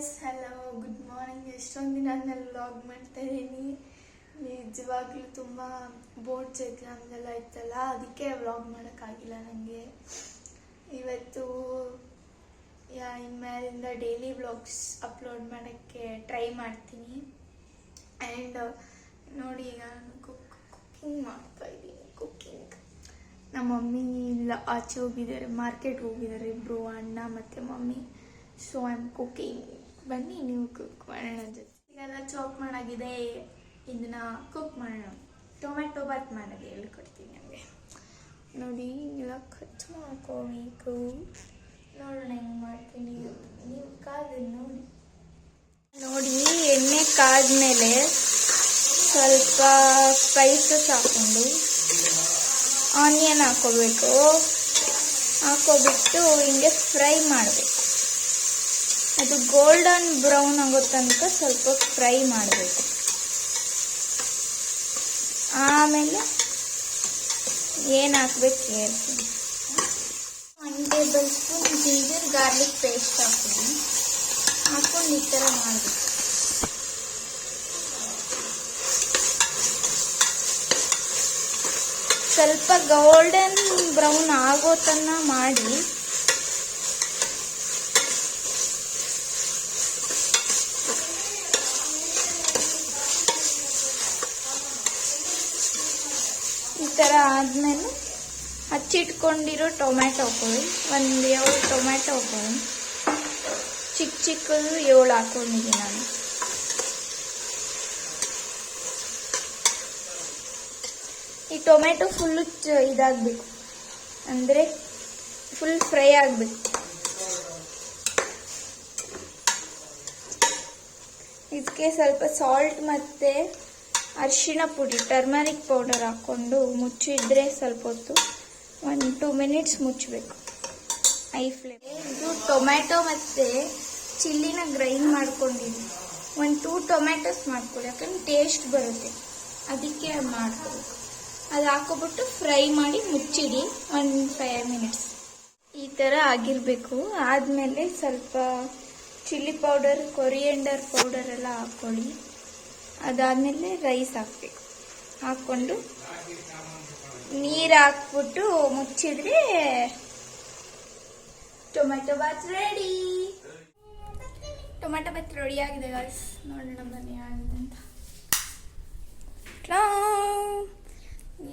Guys, hello, good morning. ಎಷ್ಟೊಂದು ದಿನ ನಾನು ವ್ಲಾಗ್ ಮಾಡ್ತಾ ಇದ್ದೀನಿ. ನಿಜವಾಗ್ಲೂ ತುಂಬ ಬೋರ್ಡ್ಸ್ ಎಕ್ಸಾಮ್ದೆಲ್ಲ ಇತ್ತಲ್ಲ, ಅದಕ್ಕೆ ವ್ಲಾಗ್ ಮಾಡೋಕ್ಕಾಗಿಲ್ಲ ನನಗೆ. ಇವತ್ತು ಇನ್ಮೇಲಿಂದ ಡೈಲಿ ವ್ಲಾಗ್ಸ್ ಅಪ್ಲೋಡ್ ಮಾಡೋಕ್ಕೆ ಟ್ರೈ ಮಾಡ್ತೀನಿ. ಆ್ಯಂಡ್ ನೋಡಿ, ಈಗ ನಾನು ಕುಕ್ಕಿಂಗ್ ಮಾಡ್ತಾ ಇದ್ದೀನಿ. ಕುಕ್ಕಿಂಗ್ ನಮ್ಮ ಮಮ್ಮಿ ಇಲ್ಲ, ಆಚೆ ಹೋಗಿದ್ದಾರೆ, ಮಾರ್ಕೆಟ್ಗೆ ಹೋಗಿದ್ದಾರೆ ಇಬ್ಬರು, ಅಣ್ಣ ಮತ್ತು mummy. So I am cooking. ಬನ್ನಿ ನೀವು ಕುಕ್ ಮಾಡೋಣ ಜೊತೆ. ಈಗೆಲ್ಲ ಚಾಪ್ ಮಾಡಾಗಿದೆ, ಇದನ್ನ ಕುಕ್ ಮಾಡೋಣ. ಟೊಮೆಟೊ ಬಾತ್ ಮಾಡೋದು ಹೇಳ್ಕೊಡ್ತೀನಿ ನಮಗೆ. ನೋಡಿ, ಎಲ್ಲ ಕಟ್ ಮಾಡ್ಕೋಬೇಕು. ನೋಡೋಣ ಹೆಂಗೆ ಮಾಡ್ತೀನಿ. ನೀವು ಕಾದು ನೋಡಿ. ನೋಡಿ, ಎಣ್ಣೆ ಕಾದ್ಮೇಲೆ ಸ್ವಲ್ಪ ಸ್ಪೈಸಸ್ ಹಾಕ್ಕೊಂಡು ಆನಿಯನ್ ಹಾಕೋಬೇಕು. ಹಾಕೋಬಿಟ್ಟು ಹಿಂಗೆ ಫ್ರೈ ಮಾಡಬೇಕು. ಅದು ಗೋಲ್ಡನ್ ಬ್ರೌನ್ ಆಗೋ ತನಕ ಸ್ವಲ್ಪ ಫ್ರೈ ಮಾಡಬೇಕು. ಆಮೇಲೆ ಏನು ಹಾಕ್ಬೇಕು ಹೇಳ್ತೀನಿ. 1 table spoon ginger garlic paste ಹಾಕ್ತೀನಿ. ಹಾಕ್ಕೊಂಡು ಈ ಥರ ಮಾಡಬೇಕು. ಸ್ವಲ್ಪ ಗೋಲ್ಡನ್ ಬ್ರೌನ್ ಆಗೋ ತನಕ ಮಾಡಿ ಈ ಥರ ಆದಮೇಲೆ ಹಚ್ಚಿಟ್ಕೊಂಡಿರೋ ಟೊಮ್ಯಾಟೊ ಹಾಕೊಳ್ಳಿ. 7 ಟೊಮ್ಯಾಟೊ ಹಾಕೊಳ್ಳಿ. ಚಿಕ್ಕದು 7 ಹಾಕೊಂಡಿದ್ದೀನಿ ನಾನು. ಈ ಟೊಮೆಟೊ ಫುಲ್ಲು ಇದಾಗಬೇಕು, ಅಂದರೆ ಫುಲ್ ಫ್ರೈ ಆಗಬೇಕು. ಇದಕ್ಕೆ ಸ್ವಲ್ಪ ಸಾಲ್ಟ್ ಮತ್ತು ಅರಿಶಿಣ ಪುಡಿ, ಟರ್ಮರಿಕ್ ಪೌಡರ್ ಹಾಕ್ಕೊಂಡು ಮುಚ್ಚಿದ್ರೆ ಸ್ವಲ್ಪ ಹೊತ್ತು 1-2 ಮಿನಿಟ್ಸ್ ಮುಚ್ಚಬೇಕು ಐ ಫ್ಲೇಮ್. ಇದು ಟೊಮ್ಯಾಟೊ ಮತ್ತು ಚಿಲ್ಲಿನ ಗ್ರೈಂಡ್ ಮಾಡ್ಕೊಂಡಿದ್ದೀನಿ. 2 ಟೊಮ್ಯಾಟೊಸ್ ಮಾಡ್ಕೊಳ್ಳಿ, ಯಾಕಂದ್ರೆ ಟೇಸ್ಟ್ ಬರುತ್ತೆ, ಅದಕ್ಕೆ ಮಾಡ್ಕೋಬೇಕು. ಅದು ಹಾಕೋಬಿಟ್ಟು ಫ್ರೈ ಮಾಡಿ ಮುಚ್ಚಿಡಿ 5 ಮಿನಿಟ್ಸ್. ಈ ಥರ ಆಗಿರಬೇಕು. ಆದಮೇಲೆ ಸ್ವಲ್ಪ ಚಿಲ್ಲಿ ಪೌಡರ್, ಕೊರಿಯಂಡರ್ ಪೌಡರ್ ಎಲ್ಲ ಹಾಕ್ಕೊಳ್ಳಿ. ಅದಾದಮೇಲೆ ರೈಸ್ ಹಾಕಬೇಕು. ಹಾಕ್ಕೊಂಡು ನೀರು ಹಾಕ್ಬಿಟ್ಟು ಮುಚ್ಚಿದ್ರೆ tomato bath ready. Tomato bath ready ಆಗಿದೆ ಗಾಯ್ಸ್. ನೋಡೋಣ ಬನ್ನಿ ಅಂತ.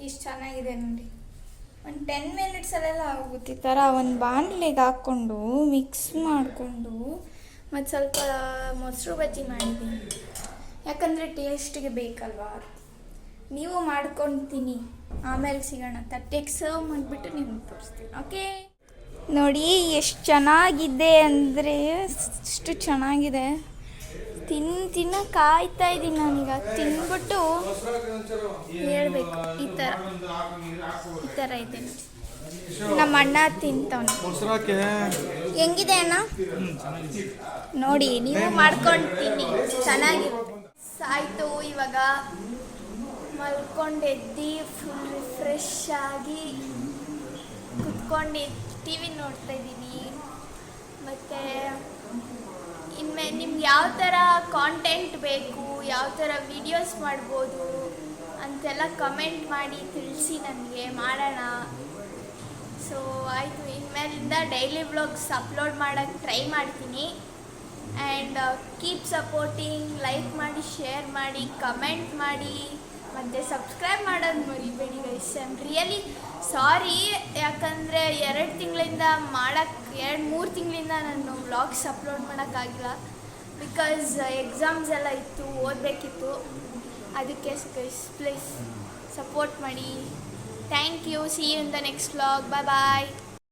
ಎಷ್ಟು ಚೆನ್ನಾಗಿದೆ ನೋಡಿ. 10 ಮಿನಿಟ್ಸಲ್ಲೆಲ್ಲ ಆಗುತ್ತೆ. ಈ ಥರ ಒಂದು ಬಾಣಲೆಗೆ ಹಾಕ್ಕೊಂಡು ಮಿಕ್ಸ್ ಮಾಡಿಕೊಂಡು ಮತ್ತು ಸ್ವಲ್ಪ ಮೊಸರು ಬಜ್ಜಿ ಮಾಡಿದ್ದೀನಿ, ಯಾಕಂದರೆ ಟೇಸ್ಟಿಗೆ ಬೇಕಲ್ವಾ. ನೀವು ಮಾಡ್ಕೊತೀನಿ, ಆಮೇಲೆ ಸಿಗೋಣ. ತಟ್ಟೆಗೆ ಸರ್ವ್ ಮಾಡಿಬಿಟ್ಟು ನಿಮ್ಗೆ ತೋರಿಸ್ತೀನಿ. ಓಕೆ, ನೋಡಿ ಎಷ್ಟು ಚೆನ್ನಾಗಿದೆ ಅಂದರೆ ಅಷ್ಟು ಚೆನ್ನಾಗಿದೆ. ತಿನ್ನ ಕಾಯ್ತಾ ಇದ್ದೀನಿ ನಾನೀಗ. ತಿಂದ್ಬಿಟ್ಟು ಹೇಳ್ಬೇಕು. ಈ ಥರ ಇದೆ. ನಮ್ಮ ಅಣ್ಣ ತಿಂತವನು. ಹೆಂಗಿದೆ ಅಣ್ಣ ನೋಡಿ, ನೀವು ಮಾಡ್ಕೊಳ್ತೀನಿ, ಚೆನ್ನಾಗಿರುತ್ತೆ. ಸಾಯ್ತು. ಇವಾಗ ಮಲ್ಕೊಂಡು ಎದ್ದು ಫುಲ್ ರಿಫ್ರೆಶ್ ಆಗಿ ಕುತ್ಕೊಂಡು TV ನೋಡ್ತಾ ಇದ್ದೀನಿ. ಮತ್ತು ಇನ್ಮೇಲೆ ನಿಮ್ಗೆ ಯಾವ ಥರ ಕಾಂಟೆಂಟ್ ಬೇಕು, ಯಾವ ಥರ ವಿಡಿಯೋಸ್ ಮಾಡ್ಬೋದು ಅಂತೆಲ್ಲ ಕಮೆಂಟ್ ಮಾಡಿ ತಿಳಿಸಿ, ನನಗೆ ಮಾಡೋಣ. ಸೊ ಆಯಿತು, ಇನ್ಮೇಲಿಂದ ಡೈಲಿ ವ್ಲಾಗ್ಸ್ ಅಪ್ಲೋಡ್ ಮಾಡೋಕ್ಕೆ ಟ್ರೈ ಮಾಡ್ತೀನಿ. And keep supporting. ಲೈಕ್ ಮಾಡಿ, ಶೇರ್ ಮಾಡಿ, ಕಮೆಂಟ್ ಮಾಡಿ, ಮತ್ತು ಸಬ್ಸ್ಕ್ರೈಬ್ ಮಾಡೋದು ಮರಿಬೇಡಿ guys. I am really sorry, ಯಾಕಂದರೆ 2 ತಿಂಗಳಿಂದ 2-3 ತಿಂಗಳಿಂದ ನಾನು ವ್ಲಾಗ್ಸ್ ಅಪ್ಲೋಡ್ ಮಾಡೋಕ್ಕಾಗಿಲ್ಲ. ಬಿಕಾಸ್ ಎಕ್ಸಾಮ್ಸ್ ಎಲ್ಲ ಇತ್ತು, ಓದಬೇಕಿತ್ತು. ಅದಕ್ಕೆ ಗೈಸ್ ಪ್ಲೀಸ್ ಸಪೋರ್ಟ್ ಮಾಡಿ. Thank you. See you in the next vlog. Bye bye.